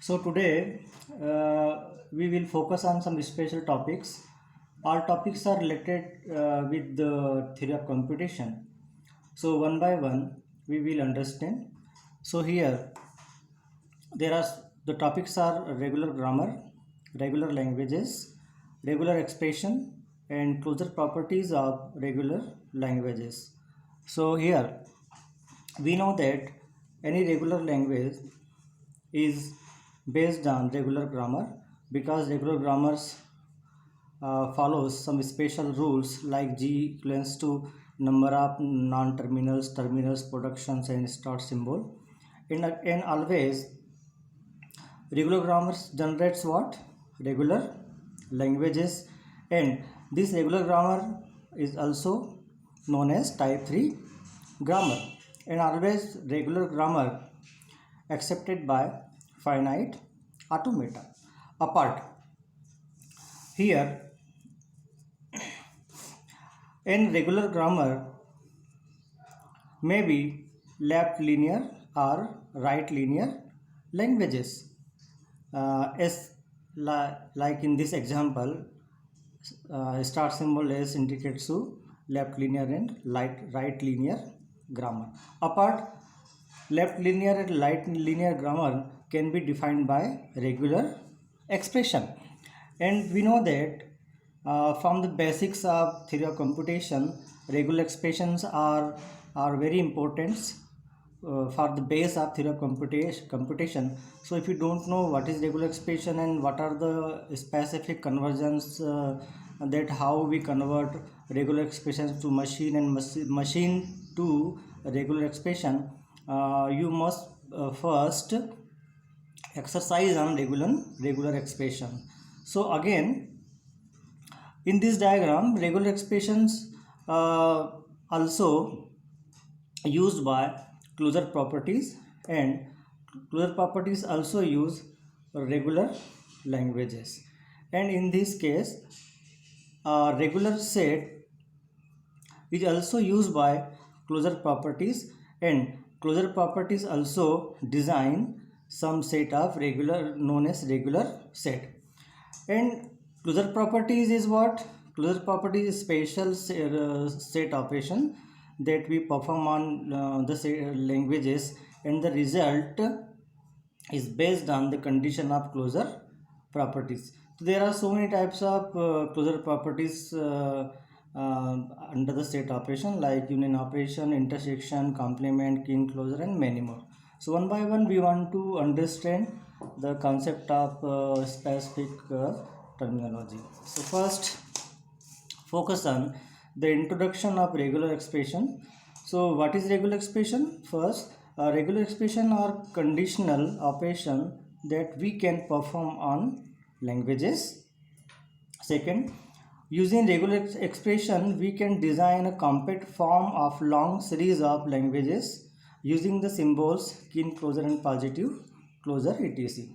So today we will focus on some special topics. All topics are related with the theory of computation. So one by one we will understand. So here there are the topics are regular grammar, regular languages, regular expression, and closure properties of regular languages. So here we know that any regular language is based on regular grammar because regular grammars follows some special rules like G equals to number of non-terminals, terminals, productions, and start symbol. And always regular grammar generates what? Regular languages, and this regular grammar is also known as type 3 grammar, and always regular grammar accepted by finite automata. Apart here, in regular grammar may be left linear or right linear languages. Like in this example, star symbol S indicates to left linear and right linear grammar. Apart, left linear and right linear grammar can be defined by regular expression, and we know that from the basics of theory of computation, regular expressions are very important for the base of theory of computation. So if you don't know what is regular expression and what are the specific conversions, that how we convert regular expressions to machine and machine to regular expression, you must first exercise on regular expression. So again, in this diagram, regular expressions also used by closure properties, and closure properties also use regular languages. And in this case, regular set is also used by closure properties, and closure properties also design some set of regular known as regular set. And closure properties is what? Closure properties is special set operation that we perform on the languages, and the result is based on the condition of closure properties. So there are so many types of closure properties under the set operation, like union operation, intersection, complement, kin closure, and many more. So one by one we want to understand the concept of specific terminology. So first, focus on the introduction of regular expression. So what is regular expression? First, regular expression are conditional operation that we can perform on languages. Second, using regular expression we can design a compact form of long series of languages using the symbols kin closure and positive closure etc.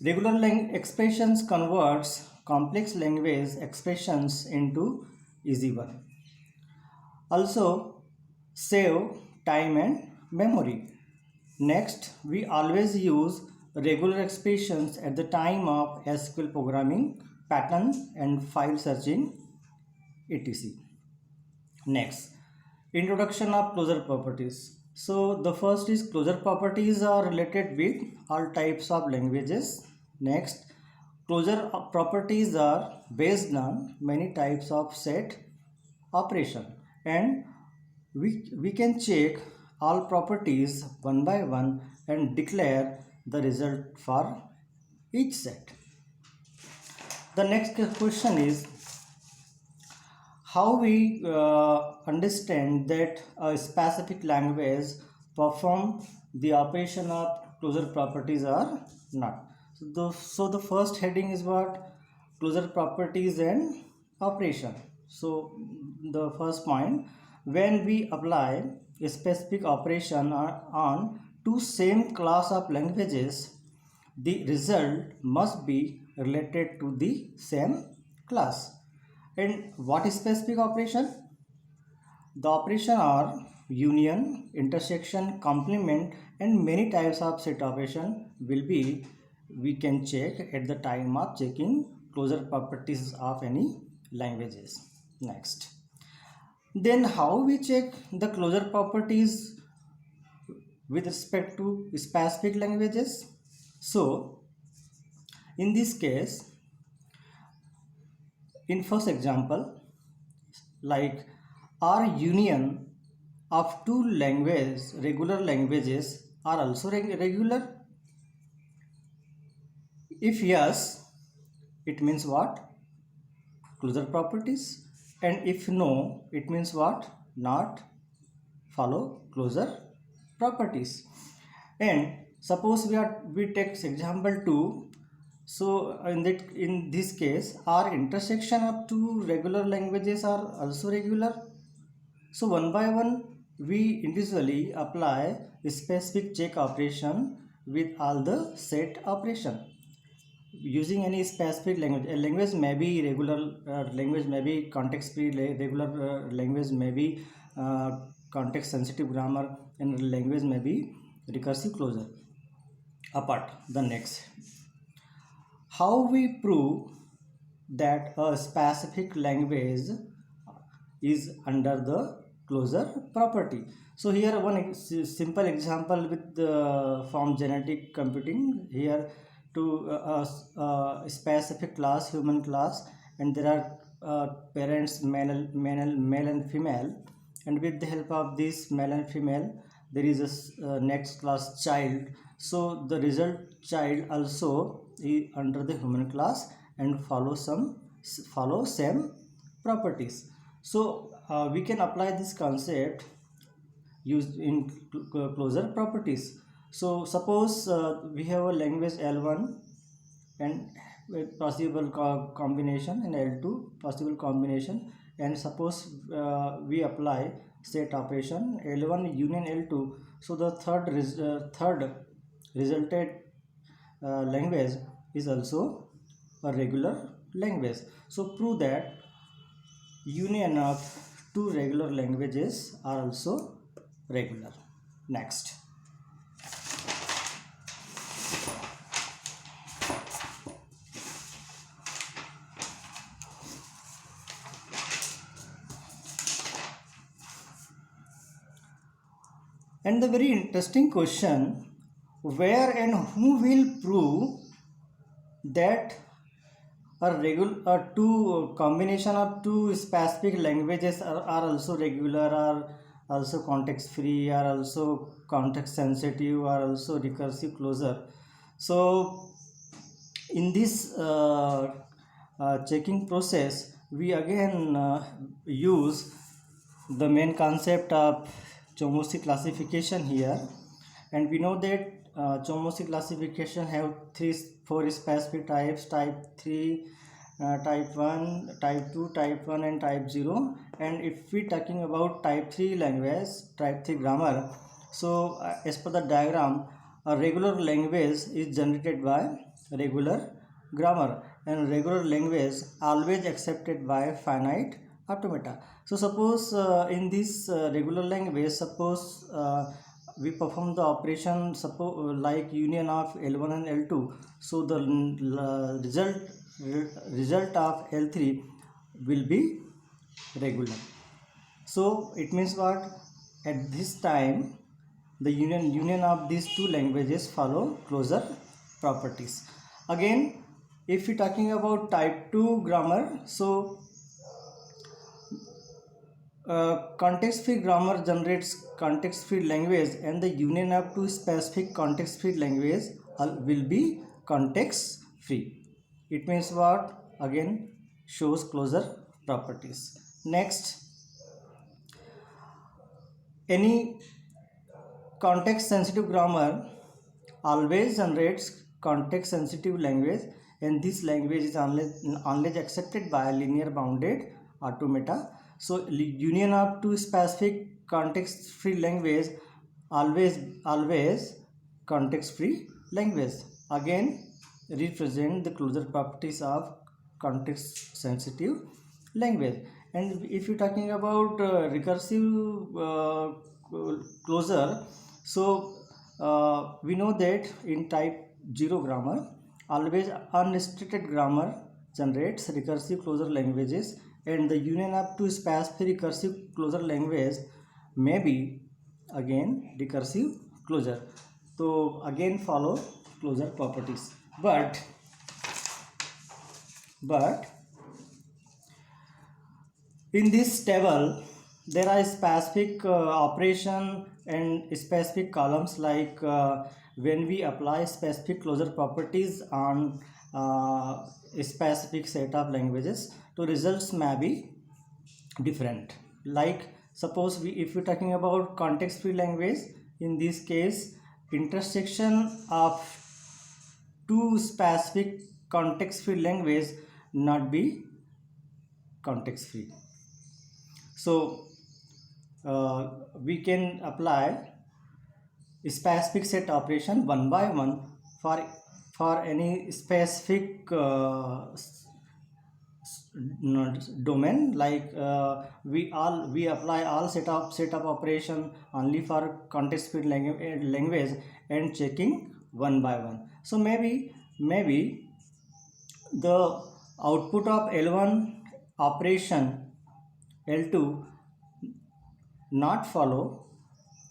Regular expressions converts complex language expressions into easy one. Also save time and memory. Next, we always use regular expressions at the time of SQL programming, pattern and file searching etc. Next, introduction of closure properties. So the first is closure properties are related with all types of languages. Next, closure properties are based on many types of set operation, and we can check all properties one by one and declare the result for each set. The next question is how we understand that a specific language perform the operation of closure properties or not. So the first heading is what? Closure properties and operation. So the first point, when we apply a specific operation on two same class of languages, the result must be related to the same class. And what is specific operation? The operation are union, intersection, complement, and many types of set operation will be we can check at the time of checking closure properties of any languages. Next, then how we check the closure properties with respect to specific languages? So in this case, in first example, like our union of two regular languages are also regular. If yes, it means what? Closure properties. And if no, it means what? Not follow closure properties. And suppose we take example 2. So in this case, our intersection of two regular languages are also regular. So one by one, we individually apply a specific check operation with all the set operation using any specific language. A language may be regular, language may be context free, regular language may be context sensitive grammar, and language may be recursive closure. Apart the next, how we prove that a specific language is under the closure property? So here one simple example with from genetic computing. Here to a specific class, human class, and there are parents male and female, and with the help of this male and female there is a next class child. So the result child also is under the human class and follow same properties. So we can apply this concept used in closure properties. So suppose we have a language L1 and with possible combination, and L2 possible combination, and suppose we apply set operation L1 union L2. So the third resulted language is also a regular language. So prove that union of two regular languages are also regular. Next, and the very interesting question, where and who will prove that a two combination of two specific languages are also regular, are also context free, are also context sensitive, are also recursive closure? So in this checking process, we again use the main concept of Chomsky classification here, and we know that Chomsky classification have four specific types: type 3, type 1, type 2, type 1, and type 0. And if we talking about type 3 language, type 3 grammar, so as per the diagram, a regular language is generated by regular grammar, and regular language always accepted by finite automata. So suppose in this regular language, suppose we perform the operation like union of L1 and L2. So the result of L3 will be regular. So it means what? At this time, the union of these two languages follow closure properties. Again, if we talking about type 2 grammar, so context free grammar generates context free language, and the union of two specific context free language will be context free. It means what? Again, shows closure properties. Next, any context sensitive grammar always generates context sensitive language, and this language is only accepted by linear bounded automata. So union of two specific context free language always context free language. Again, represent the closure properties of context sensitive language. And if you're talking about recursive closure, so we know that in type 0 grammar, always unrestricted grammar generates recursive closure languages, and the union of two specific recursive closure language may be again recursive closure. So again follow closure properties, but in this table there are specific operation and specific columns, like when we apply specific closure properties on a specific set of languages, so results may be different. Like suppose if we're talking about context free language, in this case intersection of two specific context free language not be context free. So we can apply specific set operation one by one for any specific domain, like we apply all set of operation only for context free language and checking one by one. So maybe the output of L1 operation L2 not follow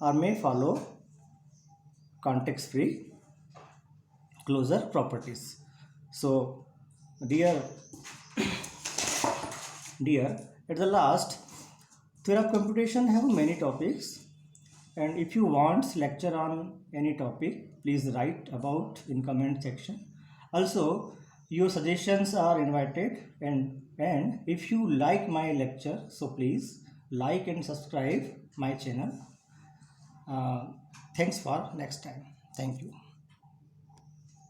or may follow context free closure properties. So dear, at the last, theory of computation have many topics, and if you want lecture on any topic, please write about in comment section. Also your suggestions are invited, and if you like my lecture, so please like and subscribe my channel. Thanks for next time. Thank you.